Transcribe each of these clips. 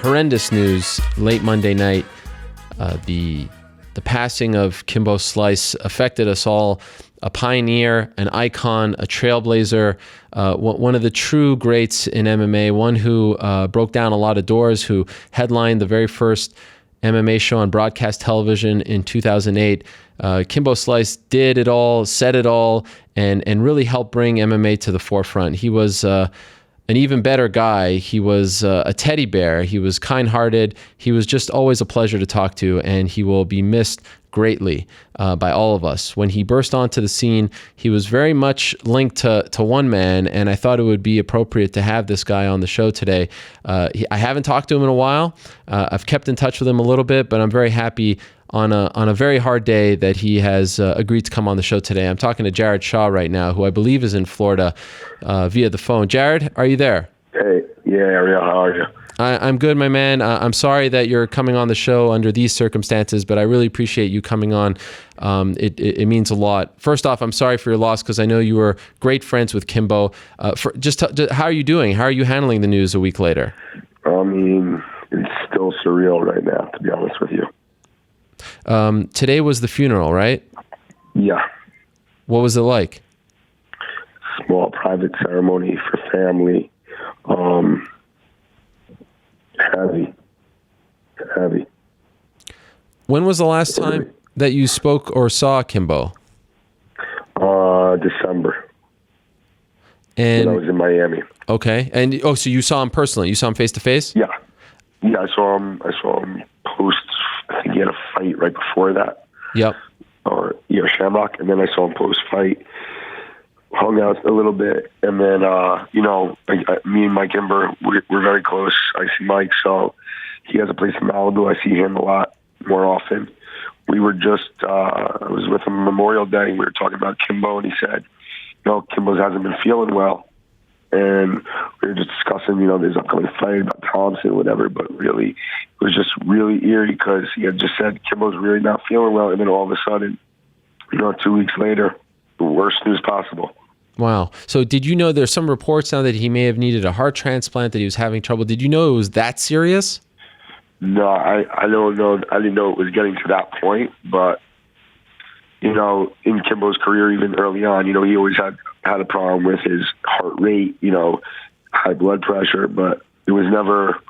horrendous news late Monday night. The passing of Kimbo Slice affected us all. A pioneer, an icon, a trailblazer, one of the true greats in MMA, one who broke down a lot of doors, who headlined the very first MMA show on broadcast television in 2008. Kimbo Slice did it all, said it all, and really helped bring MMA to the forefront. He was an even better guy. He was a teddy bear. He was kind-hearted. He was just always a pleasure to talk to, and he will be missed greatly by all of us. When he burst onto the scene, he was very much linked to one man, and I thought it would be appropriate to have this guy on the show today. I haven't talked to him in a while. I've kept in touch with him a little bit, but I'm very happy on a very hard day that he has agreed to come on the show today. I'm talking to Jared Shaw right now, who I believe is in Florida via the phone. Jared, are you there? Hey, yeah, Ariel, how are you? I'm good, my man. I'm sorry that you're coming on the show under these circumstances, but I really appreciate you coming on. It means a lot. First off, I'm sorry for your loss because I know you were great friends with Kimbo. Just how are you doing? How are you handling the news a week later? I mean, it's still surreal right now, to be honest with you. Today was the funeral, right? Yeah. What was it like? Small private ceremony for family. Heavy. When was the last time that you spoke or saw Kimbo? December. And when I was in Miami. Okay. And so you saw him personally? You saw him face to face? Yeah. Yeah, I saw him post. I think he had a fight right before that. Yep. Or Shamrock, and then I saw him post fight. Hung out a little bit, and then me and Mike Ember, we're very close. I see Mike, so he has a place in Malibu. I see him a lot more often. We were just I was with him Memorial Day. We were talking about Kimbo, and he said, Kimbo hasn't been feeling well, and we were just discussing this upcoming fight about Thompson, whatever. But really, it was just really eerie because he had just said Kimbo's really not feeling well, and then all of a sudden, 2 weeks later, the worst news possible. Wow. So did you know there's some reports now that he may have needed a heart transplant, that he was having trouble? Did you know it was that serious? No, I don't know. I didn't know it was getting to that point. But, in Kimbo's career, even early on, he always had a problem with his heart rate, high blood pressure. But it never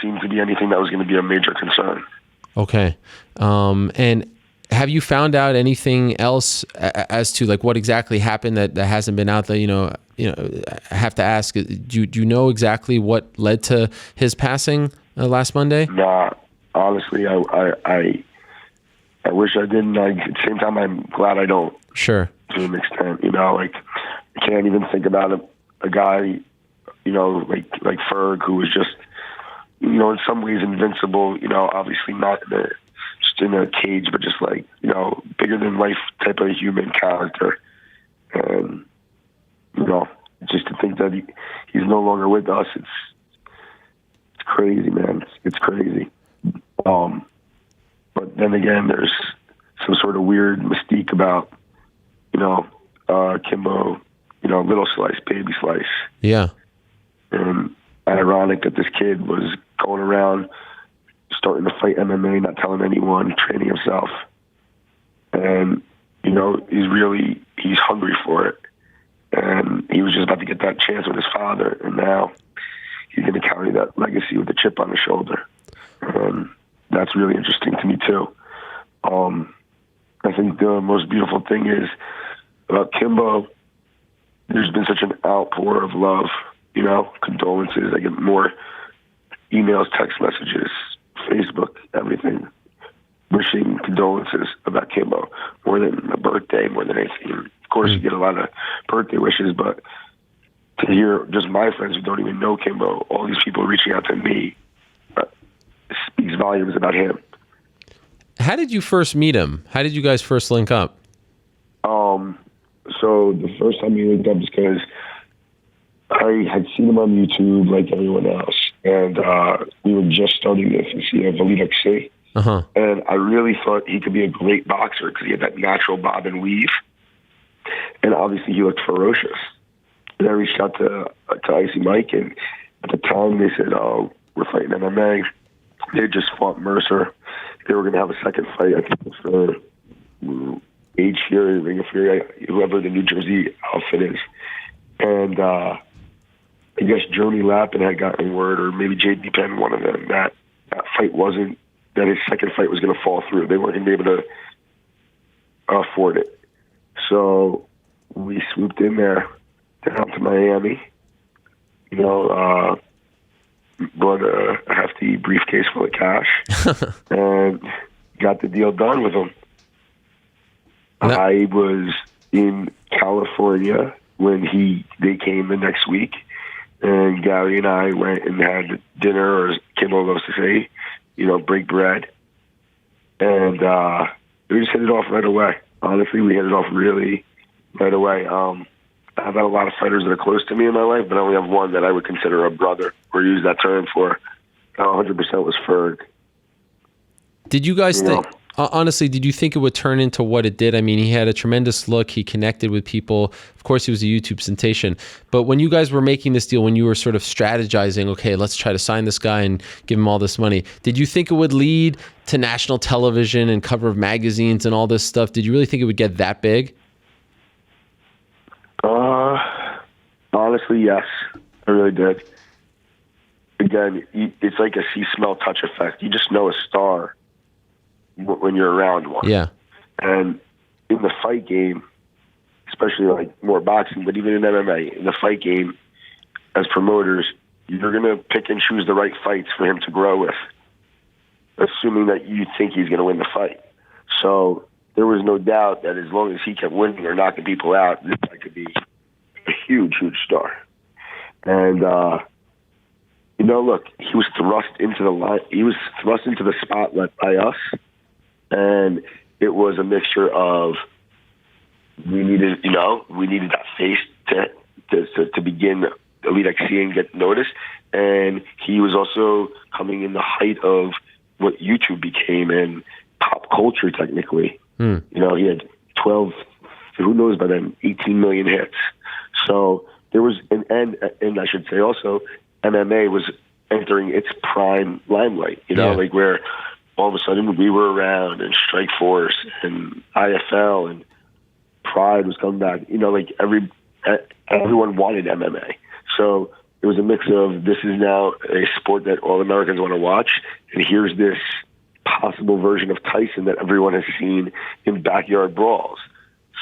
seemed to be anything that was going to be a major concern. Okay. And have you found out anything else as to what exactly happened that hasn't been out there? I have to ask, do you know exactly what led to his passing last Monday? Nah, honestly, I wish I didn't. At the same time, I'm glad I don't. Sure. To an extent, I can't even think about a guy, like Ferg, who was just, in some ways invincible. Obviously not in a cage, but just bigger than life type of human character. And, just to think that he's no longer with us, it's crazy, man. It's crazy. But then again, there's some sort of weird mystique about, Kimbo, little Slice, baby Slice. Yeah. And ironic that this kid was going around starting to fight MMA, not telling anyone, training himself. And, he's hungry for it. And he was just about to get that chance with his father. And now he's going to carry that legacy with a chip on his shoulder. And that's really interesting to me, too. I think the most beautiful thing is about Kimbo, there's been such an outpour of love, condolences. I get more emails, text messages, Facebook, everything, wishing condolences about Kimbo, more than a birthday, more than anything. Of course, you get a lot of birthday wishes, but to hear just my friends who don't even know Kimbo, all these people reaching out to me, speaks volumes about him. How did you first meet him? How did you guys first link up? So the first time we linked up is because I had seen him on YouTube like everyone else, and we were just starting to see Valida C. Uh-huh. And I really thought he could be a great boxer because he had that natural bob and weave, and obviously he looked ferocious. And I reached out to Icy Mike, and At the time, they said, "Oh, we're fighting MMA." They just fought Mercer. They were going to have a second fight, I think, it was for Age Fury, Ring of Fury, whoever the New Jersey outfit is. And I guess Jeremy Lappin had gotten word, or maybe JD Penn, one of them, that his second fight was going to fall through. They weren't going to be able to afford it. So we swooped in there down to Miami, brought a hefty briefcase full of cash and got the deal done with them. I was in California when they came the next week, and Gary and I went and had dinner, or as Kimbo loves to say, break bread. And we just hit it off right away. Honestly, we hit it off really right away. I've had a lot of fighters that are close to me in my life, but I only have one that I would consider a brother, or use that term for. 100% was Ferg. Did you guys think, honestly, did you think it would turn into what it did? I mean, he had a tremendous look. He connected with people. Of course, he was a YouTube sensation. But when you guys were making this deal, when you were sort of strategizing, okay, let's try to sign this guy and give him all this money, did you think it would lead to national television and cover of magazines and all this stuff? Did you really think it would get that big? Honestly, yes. I really did. Again, it's like a see, smell, touch effect. You just know a star when you're around one. Yeah. And in the fight game, especially like more boxing, but even in MMA, in the fight game, as promoters, you're going to pick and choose the right fights for him to grow with, assuming that you think he's going to win the fight. So there was no doubt that as long as he kept winning or knocking people out, this guy could be a huge, huge star. And, look, he was thrust into the spotlight by us. And it was a mixture of we needed that face to begin Elite XC and get noticed. And he was also coming in the height of what YouTube became and pop culture, technically. He had 12, who knows by then, 18 million hits. So there was, and I should say also, MMA was entering its prime limelight, like where all of a sudden we were around, and Strikeforce and IFL and Pride was coming back. Everyone wanted MMA. So it was a mix of, this is now a sport that all Americans want to watch, and here's this possible version of Tyson that everyone has seen in backyard brawls.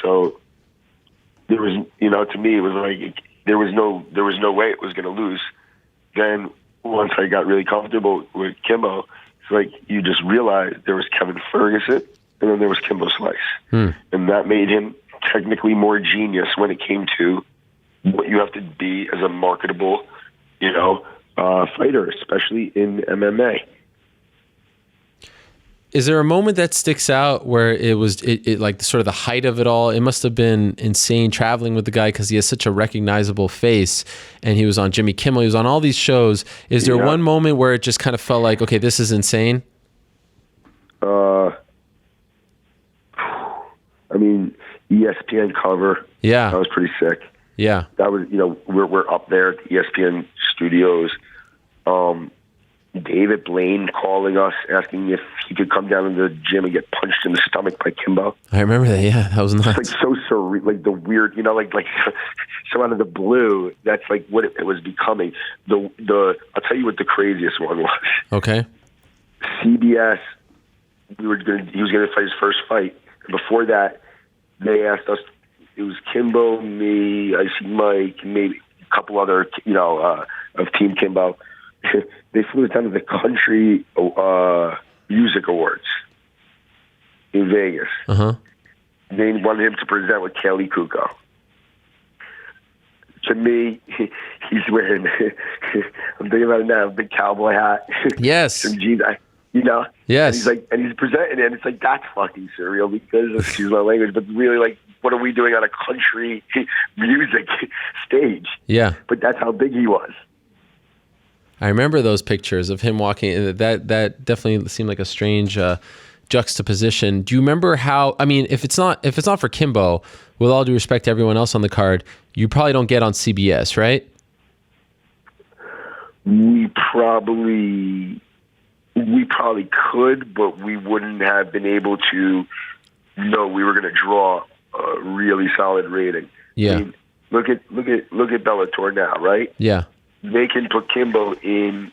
So there was, to me, it was like there was no way it was going to lose. Then once I got really comfortable with Kimbo, it's like you just realized there was Kevin Ferguson and then there was Kimbo Slice. And that made him technically more genius when it came to what you have to be as a marketable, fighter, especially in MMA. Is there a moment that sticks out where it was like sort of the height of it all? It must have been insane traveling with the guy because he has such a recognizable face, and he was on Jimmy Kimmel. He was on all these shows. Is there one moment where it just kind of felt like, okay, this is insane? ESPN cover. Yeah. That was pretty sick. Yeah. That was, we're up there at the ESPN studios. David Blaine calling us, asking if he could come down to the gym and get punched in the stomach by Kimbo. I remember that. Yeah, that was nuts. It's like so surreal, like the weird, like so out of the blue. That's like what it was becoming. I'll tell you what the craziest one was. Okay. CBS. He was gonna fight his first fight. And before that, they asked us. It was Kimbo, me, Icy Mike, maybe a couple other, of Team Kimbo. They flew us down to the Country Music Awards in Vegas. Uh-huh. They wanted him to present with Kelly Kuko. To me, he's wearing, I'm thinking about it now, a big cowboy hat. Yes. Some jeans, Yes. And he's presenting it, and it's like, that's fucking surreal because, excuse my language, but really, like, what are we doing on a country music stage? Yeah. But that's how big he was. I remember those pictures of him walking. That definitely seemed like a strange juxtaposition. Do you remember how? I mean, if it's not for Kimbo, with all due respect to everyone else on the card, you probably don't get on CBS, right? we probably could, but we wouldn't have been able to know we were going to draw a really solid rating. Yeah. I mean, look at Bellator now, right? Yeah. They can put Kimbo in,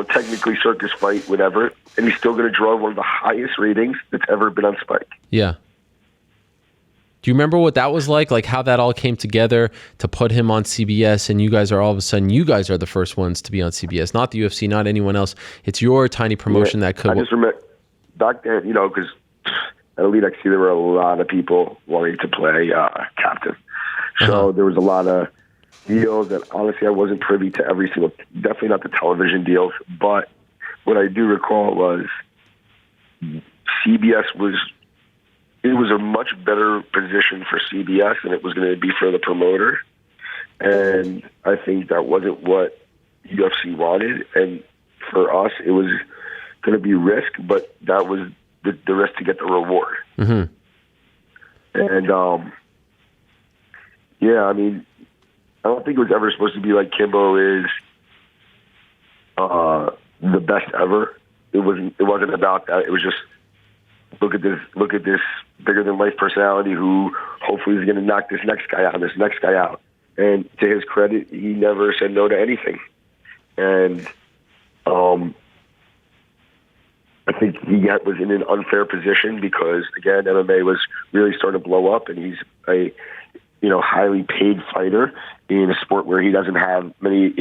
technically circus fight, whatever, and he's still going to draw one of the highest ratings that's ever been on Spike. Yeah. Do you remember what that was like? Like how that all came together to put him on CBS, and you guys are all of a sudden, you guys are the first ones to be on CBS, not the UFC, not anyone else. It's your tiny promotion that could. I just remember back then, because at Elite XC there were a lot of people wanting to play captain. So there was a lot of deals that honestly I wasn't privy to every single, definitely not the television deals, but what I do recall was CBS was a much better position for CBS than it was going to be for the promoter. And I think that wasn't what UFC wanted. And for us, it was going to be risk, but that was the risk to get the reward. Mm-hmm. And, I mean, I don't think it was ever supposed to be like Kimbo is the best ever. It wasn't about that. It was just look at this bigger than life personality who hopefully is going to knock this next guy out. And to his credit, he never said no to anything. And I think he was in an unfair position because again, MMA was really starting to blow up, and he's a highly paid fighter in a sport where he doesn't have many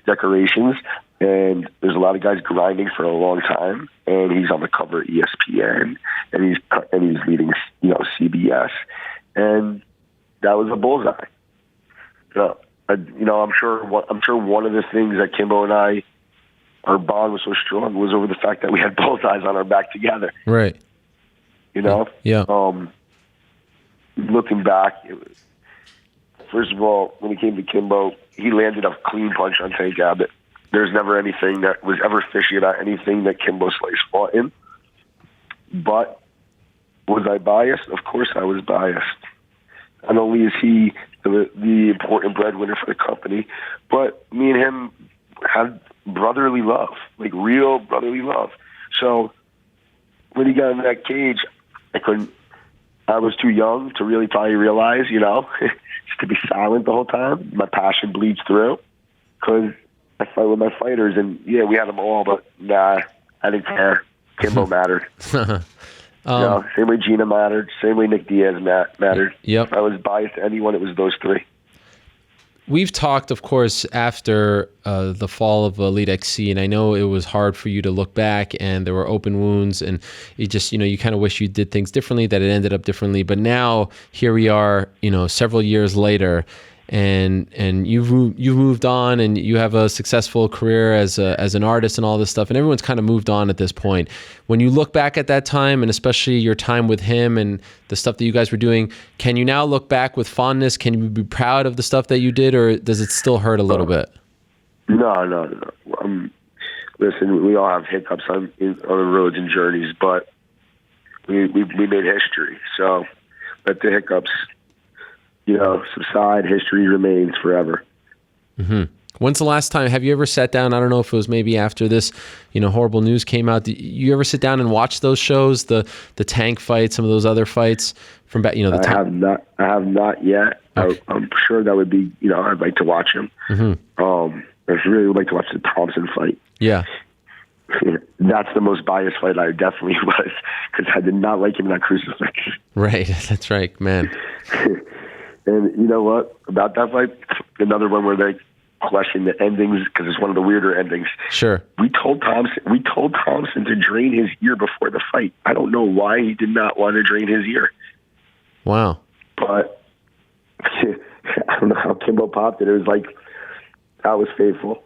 decorations. And there's a lot of guys grinding for a long time, and he's on the cover of ESPN, and he's leading, CBS, and that was a bullseye. So, I'm sure one of the things that Kimbo and I, our bond was so strong was over the fact that we had bullseyes on our back together. Right. Yeah. Looking back, first of all, when he came to Kimbo, he landed a clean punch on Tank Abbott. There's never anything that was ever fishy about anything that Kimbo Slice fought in. But was I biased? Of course I was biased. Not only is he the important breadwinner for the company, but me and him had brotherly love, like real brotherly love. So when he got in that cage, I was too young to really probably realize, just to be silent the whole time. My passion bleeds through because I fight with my fighters, and we had them all, but nah, I didn't care. Kimbo mattered. Same way Gina mattered, same way Nick Diaz mattered. Yep. If I was biased to anyone, it was those three. We've talked, of course, after the fall of Elite XC, and I know it was hard for you to look back, and there were open wounds, and you just, you kind of wish you did things differently, that it ended up differently. But now here we are, several years later, and you've moved on, and you have a successful career as an artist and all this stuff, and everyone's kind of moved on at this point. When you look back at that time, and especially your time with him and the stuff that you guys were doing, can you now look back with fondness? Can you be proud of the stuff that you did, or does it still hurt a little bit? No. Listen, we all have hiccups on the roads and journeys, but we made history. So let the hiccups subside. History remains forever. Mm-hmm. When's the last time, have you ever sat down, I don't know if it was maybe after this, horrible news came out, did you ever sit down and watch those shows, the Tank fight, some of those other fights from back, I have not yet. Okay. I'm sure that would be, I'd like to watch them. Mm-hmm. I really would like to watch the Thompson fight. Yeah. That's the most biased fight I definitely was, because I did not like him in that crucifix. Right. That's right, man. And you know what? About that fight, another one where they question the endings because it's one of the weirder endings. Sure. We told Thompson to drain his ear before the fight. I don't know why he did not want to drain his ear. Wow. But I don't know how Kimbo popped it. It was like, that was faithful.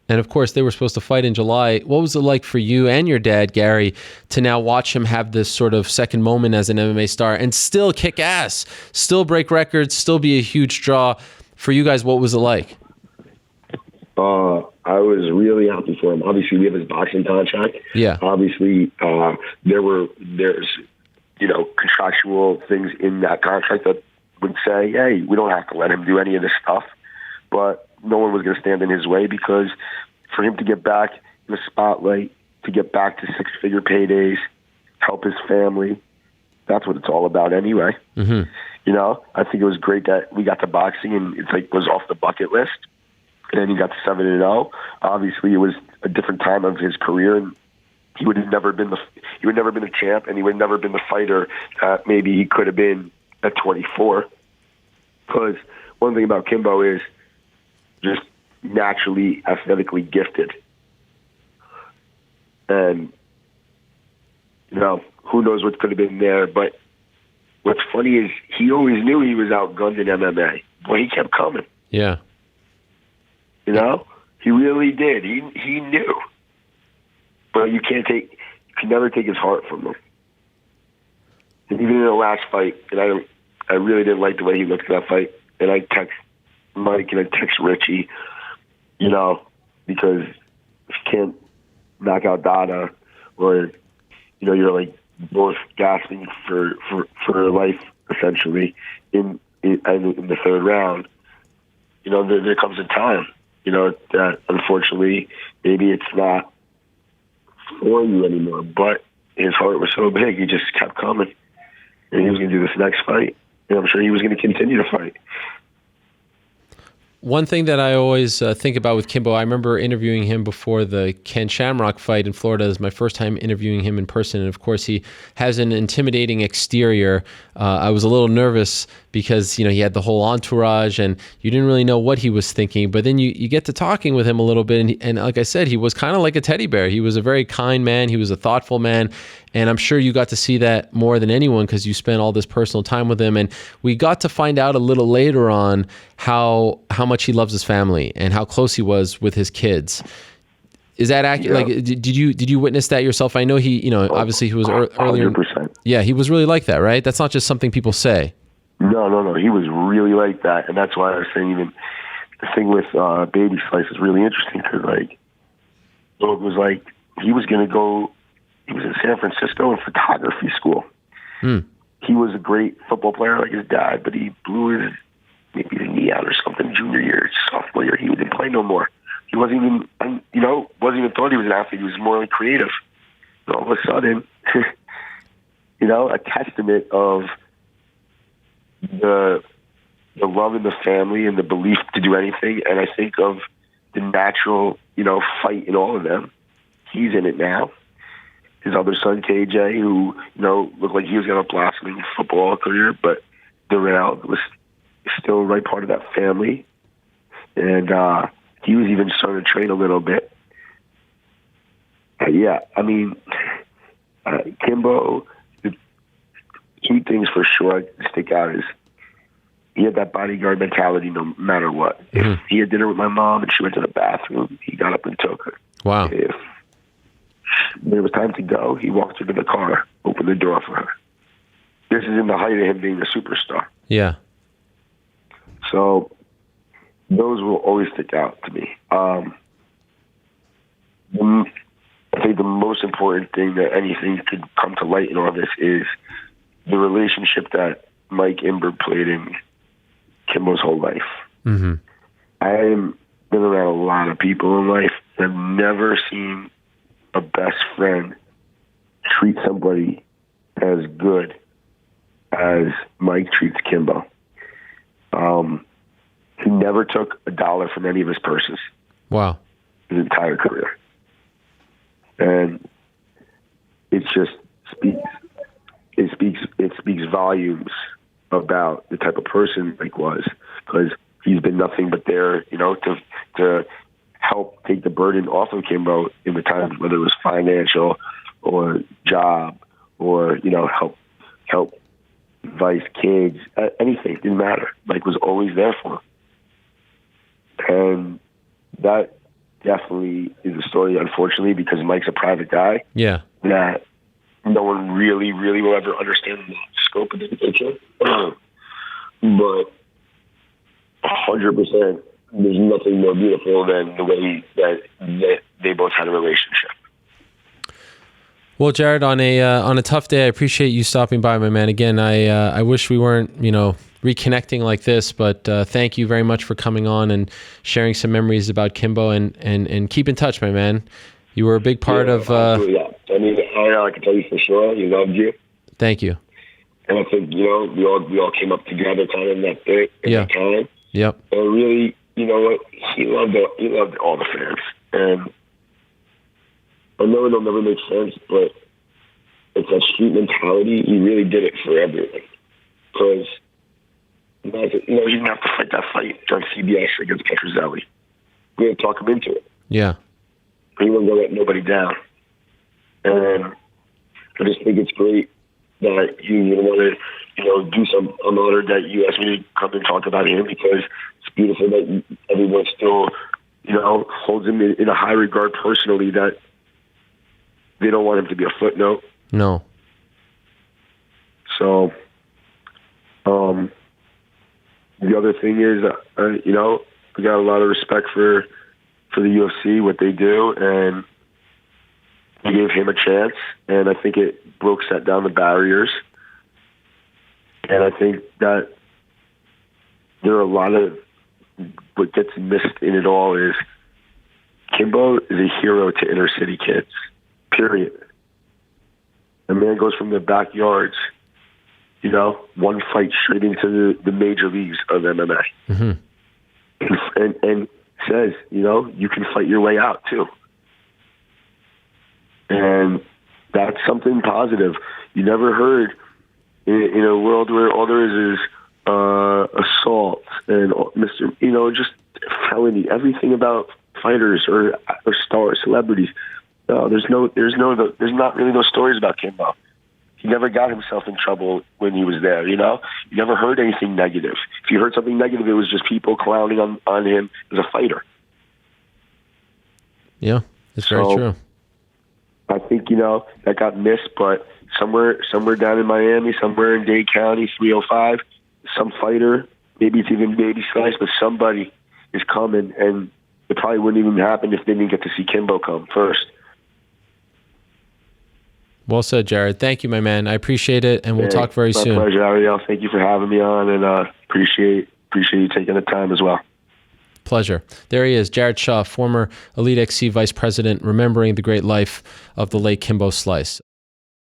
And of course, they were supposed to fight in July. What was it like for you and your dad, Gary, to now watch him have this sort of second moment as an MMA star and still kick ass, still break records, still be a huge draw? For you guys, what was it like? I was really happy for him. Obviously, we have his boxing contract. Yeah. Obviously, there's contractual things in that contract that would say, hey, we don't have to let him do any of this stuff. But no one was going to stand in his way, because for him to get back in the spotlight, to get back to six-figure paydays, help his family, that's what it's all about anyway. Mm-hmm. You know, I think it was great that we got to boxing and it's like was off the bucket list. And then he got to 7-0. Obviously, it was a different time of his career, and he would have never been the champ, and he would have never been the fighter that maybe he could have been at 24. Because one thing about Kimbo is just naturally athletically gifted, and you know, who knows what could have been there. But what's funny is he always knew he was outgunned in MMA. Boy, he kept coming. Yeah. You know, he really did. He knew, but you can never take his heart from him. And even in the last fight, and I really didn't like the way he looked at that fight. And I text Mike and I text Richie, you know, because if you can't knock out Dada, or you know, you're like both gasping for life essentially in the third round. You know, there comes a time, you know, that unfortunately maybe it's not for you anymore. But his heart was so big, he just kept coming, and he was going to do this next fight, and I'm sure he was going to continue to fight. One thing that I always think about with Kimbo, I remember interviewing him before the Ken Shamrock fight in Florida. It was my first time interviewing him in person. And of course, he has an intimidating exterior. I was a little nervous because, you know, he had the whole entourage and you didn't really know what he was thinking. But then you get to talking with him a little bit. And like I said, he was kind of like a teddy bear. He was a very kind man. He was a thoughtful man. And I'm sure you got to see that more than anyone because you spent all this personal time with him. And we got to find out a little later on how much he loves his family and how close he was with his kids. Is that accurate? Yeah. Like, did you witness that yourself? I know he, you know, obviously he was earlier. 100%. Yeah, he was really like that, right? That's not just something people say. No. He was really like that. And that's why I was saying even the thing with Baby Slice is really interesting because, like, it was like he was going to go, he was in San Francisco in photography school. He was a great football player like his dad, but he blew his knee out or something junior year, sophomore year. He didn't play no more. He wasn't even, you know, wasn't even thought he was an athlete. He was more like creative. And all of a sudden, you know, a testament of the love in the family and the belief to do anything. And I think of the natural, you know, fight in all of them. He's in it now. His other son, KJ, who, you know, looked like he was going to blossoming football career, but Darrell was still right part of that family. And he was even starting to train a little bit. Yeah, I mean, Kimbo, the two things for sure stick out is he had that bodyguard mentality no matter what. Mm-hmm. If he had dinner with my mom and she went to the bathroom, he got up and took her. Wow. If when it was time to go, he walked her to the car, opened the door for her. This is in the height of him being a superstar. Yeah. So those will always stick out to me. I think the most important thing that anything could come to light in all this is the relationship that Mike Imber played in Kimbo's whole life. Mm-hmm. I've been around a lot of people in life. I've never seen a best friend treat somebody as good as Mike treats Kimbo. He never took $1 from any of his purses. Wow. His entire career. And it just speaks volumes about the type of person Mike was, because he's been nothing but there, you know, to help take the burden off of Kimbo in the times, whether it was financial or job or, you know, help advise kids, anything, didn't matter. Mike was always there for him. And that definitely is a story, unfortunately, because Mike's a private guy. Yeah. That no one really, really will ever understand the scope of the picture. But 100%, there's nothing more beautiful than the way that they both had a relationship. Well, Jared, on a tough day, I appreciate you stopping by, my man. Again, I wish we weren't, you know, reconnecting like this. But thank you very much for coming on and sharing some memories about Kimbo, and keep in touch, my man. You were a big part of. Absolutely, yeah. I mean, I can tell you for sure, he loved you. Thank you. And I think, we all came up together kind of in that thing, that time. Yep. And really, you know what, he loved all the fans. And I know it'll never make sense, but it's that street mentality. He really did it for everyone. Because, he didn't have to fight that fight on CBS against Petrozelli. We had to talk him into it. Yeah. He wasn't going to let nobody down. And I just think it's great that you want to, do some. I'm honored that you asked me to come and talk about him, because it's beautiful that everyone still, holds him in a high regard personally, that they don't want him to be a footnote. No. So, the other thing is, we got a lot of respect for the UFC, what they do, and we gave him a chance, and I think it set down the barriers. And I think that there are a lot of, what gets missed in it all is Kimbo is a hero to inner city kids, period. The man goes from their backyards, one fight straight into the major leagues of MMA. Mm-hmm. And says, you can fight your way out too. And that's something positive. You never heard in a world where all there is assault and just felony, everything about fighters or stars, celebrities. No, there's not really those stories about Kimbo. He never got himself in trouble when he was there. You never heard anything negative. If you heard something negative, it was just people clowning on him as a fighter. Yeah, it's very true. I think, that got missed, but somewhere down in Miami, somewhere in Dade County, 305, some fighter, maybe it's even Baby Slice, but somebody is coming, and it probably wouldn't even happen if they didn't get to see Kimbo come first. Well said, Jared. Thank you, my man. I appreciate it, and we'll talk very soon. My pleasure, Ariel. Thank you for having me on, and appreciate you taking the time as well. Pleasure. There he is, Jared Shaw, former Elite XC Vice President, remembering the great life of the late Kimbo Slice.